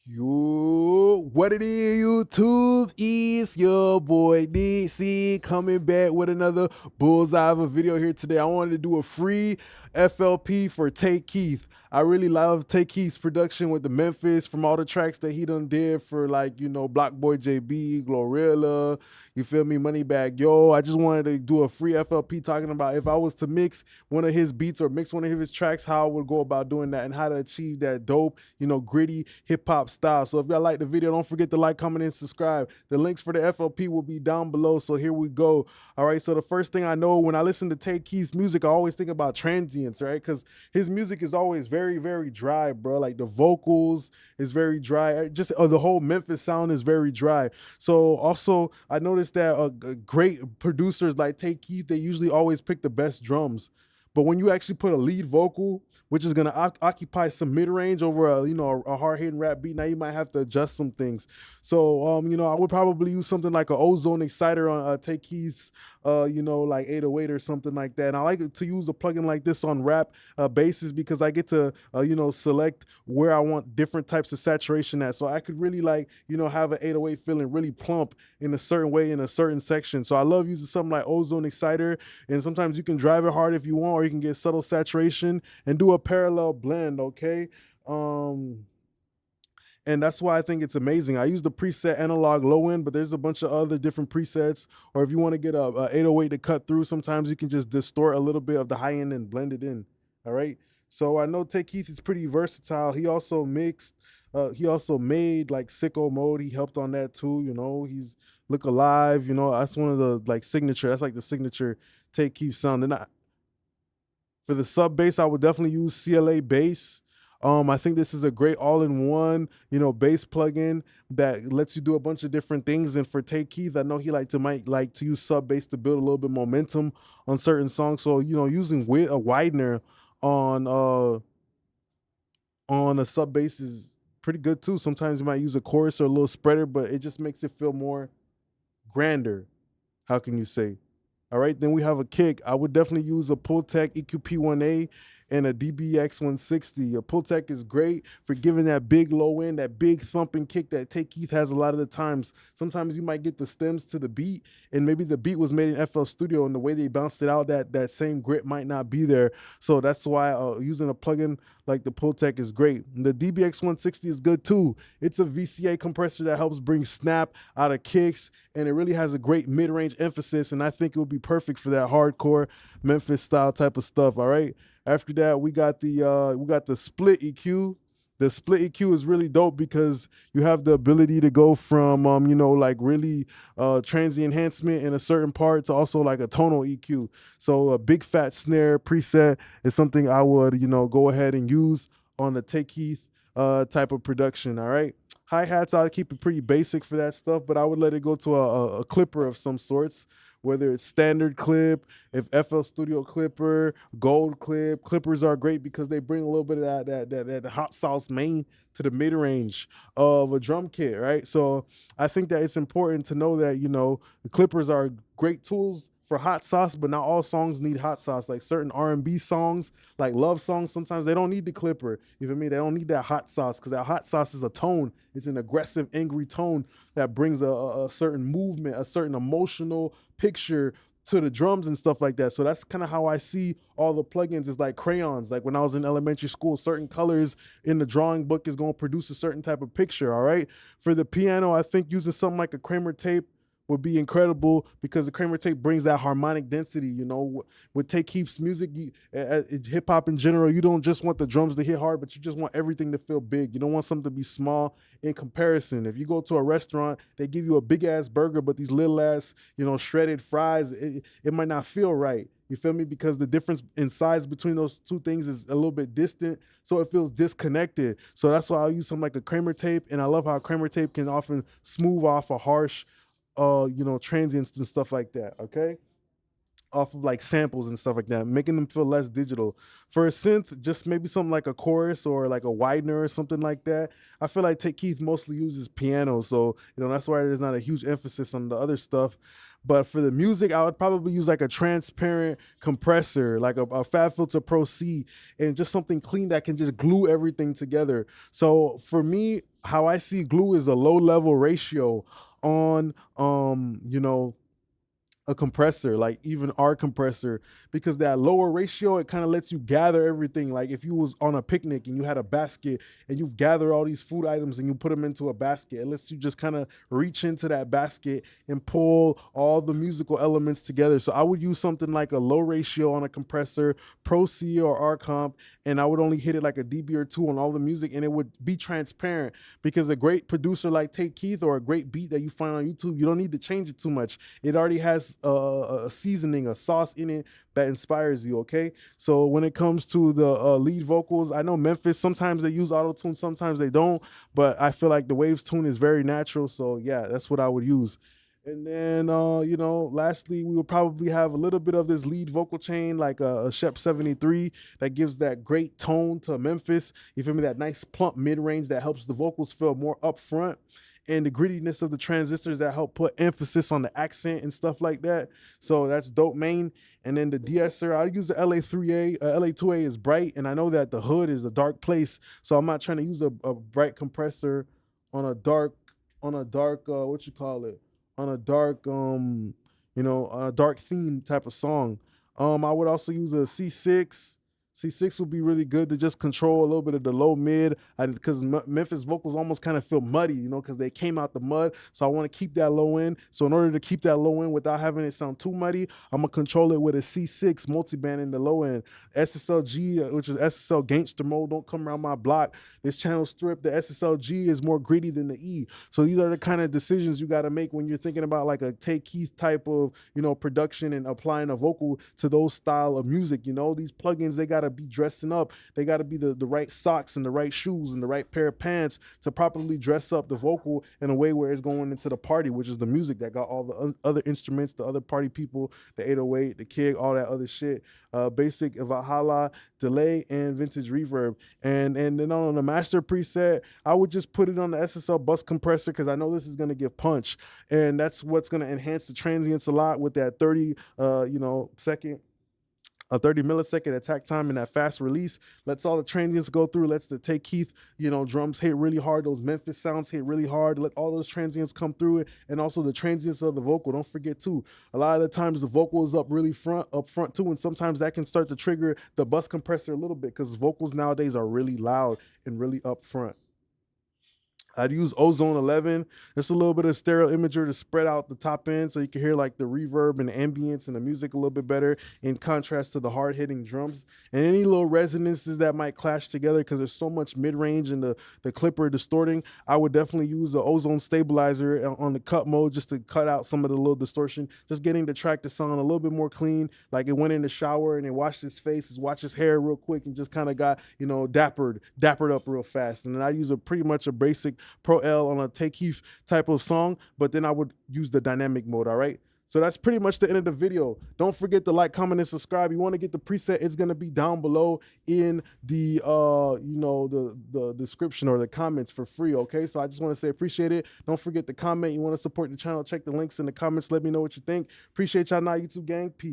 Yo, what it is, YouTube? Is your boy DC coming back with another bullseye of a video here today. I wanted to do a free FLP for Take Keith. I really love Take Keith's production with the Memphis from all the tracks that he done did for, like, Block Boy JB, Glorilla, you feel me, Moneybag Yo. I just wanted to do a free FLP talking about if I was to mix one of his beats or mix one of his tracks, how I would go about doing that and how to achieve that dope, gritty hip hop style. So if y'all like the video, don't forget to like, comment, and subscribe. The links for the FLP will be down below. So here we go. All right. So the first thing I know when I listen to Take Keith's music, I always think about transients, right? Because his music is always very, very dry, bro. Like the vocals is very dry. Just the whole Memphis sound is very dry. So also I noticed that great producers like Take Keith, they usually always pick the best drums. But when you actually put a lead vocal, which is gonna occupy some mid range over a hard hitting rap beat, now you might have to adjust some things. So I would probably use something like an OZONE exciter on Take Keith's like 808 or something like that. And I like to use a plugin like this on rap bases because I get to select where I want different types of saturation at. So I could really have an 808 feeling really plump in a certain way in a certain section. So I love using something like OZONE exciter, and sometimes you can drive it hard if you want, or you can get subtle saturation and do a parallel blend, okay? And that's why I think it's amazing. I use the preset analog low end, but there's a bunch of other different presets. Or if you want to get a 808 to cut through, sometimes you can just distort a little bit of the high end and blend it in. All right. So I know Take Keith is pretty versatile. He also made like Sicko Mode. He helped on that too. He's Look Alive. That's one of the signature. That's like the signature Take Keith sound. And for the sub bass, I would definitely use CLA bass. I think this is a great all-in-one, bass plugin that lets you do a bunch of different things. And for Take Keith, I know he might like to use sub bass to build a little bit momentum on certain songs. So using a widener on a sub bass is pretty good too. Sometimes you might use a chorus or a little spreader, but it just makes it feel more grander. How can you say? All right, then we have a kick. I would definitely use a Pultec EQP1A and a DBX 160. A Pultec is great for giving that big low end, that big thumping kick that Take Keith has a lot of the times. Sometimes you might get the stems to the beat, and maybe the beat was made in FL Studio, and the way they bounced it out, that same grit might not be there. So that's why using a plugin like the Pultec is great. And the DBX 160 is good too. It's a VCA compressor that helps bring snap out of kicks, and it really has a great mid-range emphasis, and I think it would be perfect for that hardcore Memphis style type of stuff. All right. After that, we got the split EQ. The split EQ is really dope because you have the ability to go from really transient enhancement in a certain part to also like a tonal EQ. So a big fat snare preset is something I would go ahead and use on the Take Keith type of production. All right. Hi-hats, I'd keep it pretty basic for that stuff, but I would let it go to a clipper of some sorts, whether it's standard clip, if FL Studio clipper, gold clip. Clippers are great because they bring a little bit of that hot sauce main to the mid-range of a drum kit, right? So I think that it's important to know that, the clippers are great tools for hot sauce, but not all songs need hot sauce. Like certain R&B songs, like love songs, sometimes they don't need the clipper. You feel me? They don't need that hot sauce because that hot sauce is a tone. It's an aggressive, angry tone that brings a certain movement, a certain emotional picture to the drums and stuff like that. So that's kind of how I see all the plugins is like crayons. Like when I was in elementary school, certain colors in the drawing book is going to produce a certain type of picture. All right. For the piano, I think using something like a Kramer tape would be incredible because the Kramer tape brings that harmonic density. With Take Keith's music, hip hop in general, you don't just want the drums to hit hard, but you just want everything to feel big. You don't want something to be small in comparison. If you go to a restaurant, they give you a big ass burger, but these little ass, shredded fries, it might not feel right. You feel me? Because the difference in size between those two things is a little bit distant, so it feels disconnected. So that's why I'll use something like a Kramer tape, and I love how Kramer tape can often smooth off a harsh transients and stuff like that, okay? Off of like samples and stuff like that, making them feel less digital. For a synth, just maybe something like a chorus or like a widener or something like that. I feel like Take Keith mostly uses piano, so that's why there's not a huge emphasis on the other stuff. But for the music, I would probably use like a transparent compressor, like a Fab Filter Pro C, and just something clean that can just glue everything together. So for me, how I see glue is a low level ratio on a compressor, like even our compressor, because that lower ratio, it kind of lets you gather everything. Like if you was on a picnic and you had a basket and you've gathered all these food items and you put them into a basket, it lets you just kind of reach into that basket and pull all the musical elements together. So I would use something like a low ratio on a compressor, Pro C or R Comp, and I would only hit it like a dB or two on all the music, and it would be transparent, because a great producer like Tate Keith or a great beat that you find on YouTube, you don't need to change it too much. It already has a seasoning, a sauce in it that inspires you, okay? So when it comes to the lead vocals, I know Memphis, sometimes they use auto-tune, sometimes they don't, but I feel like the Waves tune is very natural, so yeah, that's what I would use. And then, lastly, we would probably have a little bit of this lead vocal chain, like a Shep 73, that gives that great tone to Memphis. You feel me? That nice plump mid-range that helps the vocals feel more upfront, and the grittiness of the transistors that help put emphasis on the accent and stuff like that. So that's dope main. And then the de-esser, I use the LA3A. LA2A is bright, and I know that the hood is a dark place, so I'm not trying to use a bright compressor on a dark, what you call it, on a dark, on a dark theme type of song. I would also use a C6. C6 would be really good to just control a little bit of the low mid, because Memphis vocals almost kind of feel muddy, because they came out the mud. So I want to keep that low end. So in order to keep that low end without having it sound too muddy, I'm gonna control it with a C6 multiband in the low end. SSLG, which is SSL Gangster Mode, don't come around my block. This channel strip, the SSLG is more gritty than the E. So these are the kind of decisions you got to make when you're thinking about like a Tate Keith type of, production and applying a vocal to those style of music. These plugins, they got to be dressing up. They got to be the right socks and the right shoes and the right pair of pants to properly dress up the vocal in a way where it's going into the party, which is the music that got all the other instruments, the other party people, the 808, the kick, all that other shit. Basic Valhalla, delay, and vintage reverb. And then on the master preset, I would just put it on the SSL bus compressor, because I know this is going to give punch, and that's what's going to enhance the transients a lot with that 30 second, a 30 millisecond attack time and that fast release. Lets all the transients go through, lets the Tate Keith, drums hit really hard, those Memphis sounds hit really hard, let all those transients come through it, and also the transients of the vocal. Don't forget too, a lot of the times the vocal is up front too, and sometimes that can start to trigger the bus compressor a little bit, because vocals nowadays are really loud and really up front. I'd use OZONE 11. Just a little bit of stereo imager to spread out the top end so you can hear like the reverb and the ambience and the music a little bit better, in contrast to the hard hitting drums. And any little resonances that might clash together, because there's so much mid-range and the clipper distorting, I would definitely use the OZONE stabilizer on the cut mode just to cut out some of the little distortion, just getting the track to sound a little bit more clean, like it went in the shower and it washed his face, washed his hair real quick, and just kind of got, dappered up real fast. And then I use pretty much a basic Pro L on a Tate Keith type of song, but then I would use the dynamic mode, all right? So that's pretty much the end of the video. Don't forget to like, comment, and subscribe. You want to get the preset, it's going to be down below in the, the description or the comments for free, okay? So I just want to say appreciate it. Don't forget to comment. You want to support the channel, check the links in the comments. Let me know what you think. Appreciate y'all now, YouTube gang. Peace.